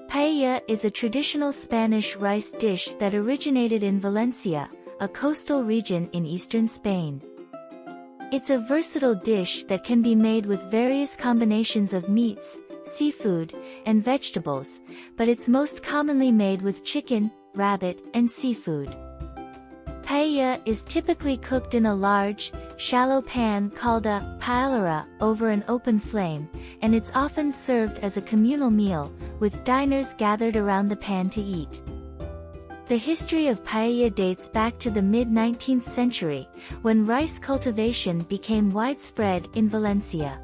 Paella is a traditional Spanish rice dish that originated in Valencia, a coastal region in eastern Spain. It's a versatile dish that can be made with various combinations of meats, seafood, and vegetables, but it's most commonly made with chicken, rabbit, and seafood. Paella is typically cooked in a large, shallow pan called a paella over an open flame, and it's often served as a communal meal, with diners gathered around the pan to eat. The history of paella dates back to the mid-19th century, when rice cultivation became widespread in Valencia.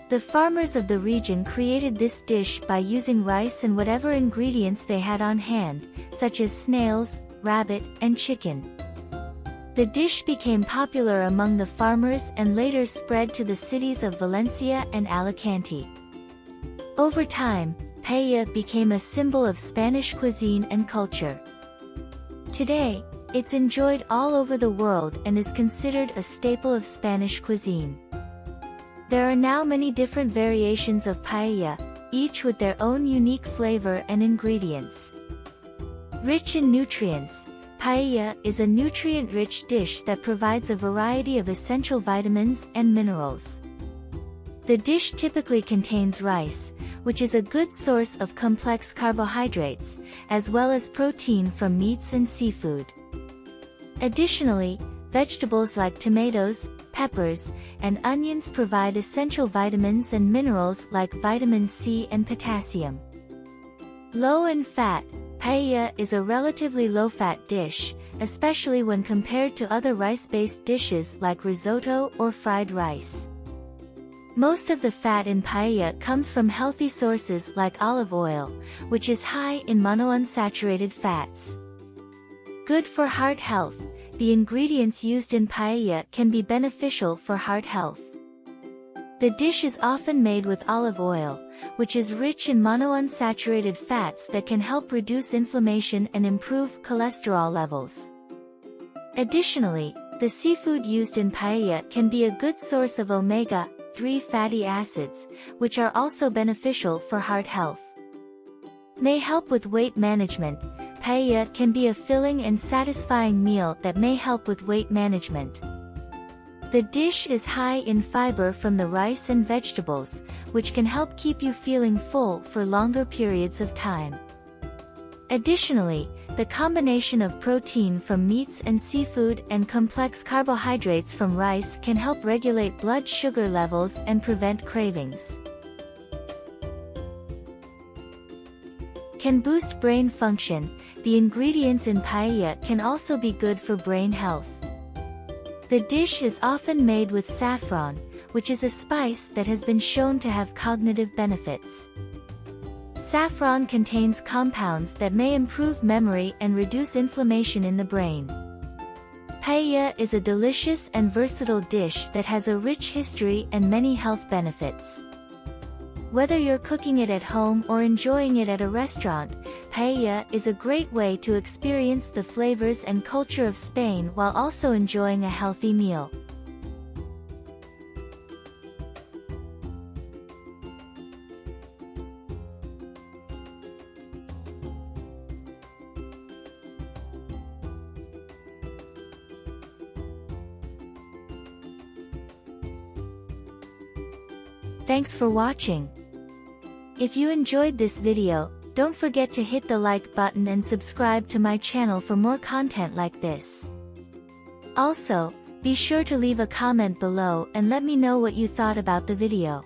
The farmers of the region created this dish by using rice and whatever ingredients they had on hand, such as snails, rabbit, and chicken. The dish became popular among the farmers and later spread to the cities of Valencia and Alicante. Over time, paella became a symbol of Spanish cuisine and culture. Today, it's enjoyed all over the world and is considered a staple of Spanish cuisine. There are now many different variations of paella, each with their own unique flavor and ingredients. Rich in nutrients, paella is a nutrient-rich dish that provides a variety of essential vitamins and minerals. The dish typically contains rice, which is a good source of complex carbohydrates, as well as protein from meats and seafood. Additionally, vegetables like tomatoes, peppers, and onions provide essential vitamins and minerals like vitamin C and potassium. Low in fat, paella is a relatively low-fat dish, especially when compared to other rice-based dishes like risotto or fried rice. Most of the fat in paella comes from healthy sources like olive oil, which is high in monounsaturated fats. Good for heart health, the ingredients used in paella can be beneficial for heart health. The dish is often made with olive oil, which is rich in monounsaturated fats that can help reduce inflammation and improve cholesterol levels. Additionally, the seafood used in paella can be a good source of omega-3 fatty acids, which are also beneficial for heart health. May help with weight management. Paella can be a filling and satisfying meal that may help with weight management. The dish is high in fiber from the rice and vegetables, which can help keep you feeling full for longer periods of time. Additionally, the combination of protein from meats and seafood and complex carbohydrates from rice can help regulate blood sugar levels and prevent cravings. Can boost brain function. The ingredients in paella can also be good for brain health. The dish is often made with saffron, which is a spice that has been shown to have cognitive benefits. Saffron contains compounds that may improve memory and reduce inflammation in the brain. Paella is a delicious and versatile dish that has a rich history and many health benefits. Whether you're cooking it at home or enjoying it at a restaurant, paella is a great way to experience the flavors and culture of Spain while also enjoying a healthy meal. Thanks for watching. If you enjoyed this video, don't forget to hit the like button and subscribe to my channel for more content like this. Also, be sure to leave a comment below and let me know what you thought about the video.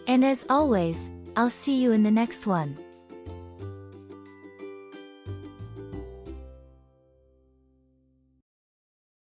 And as always, I'll see you in the next one.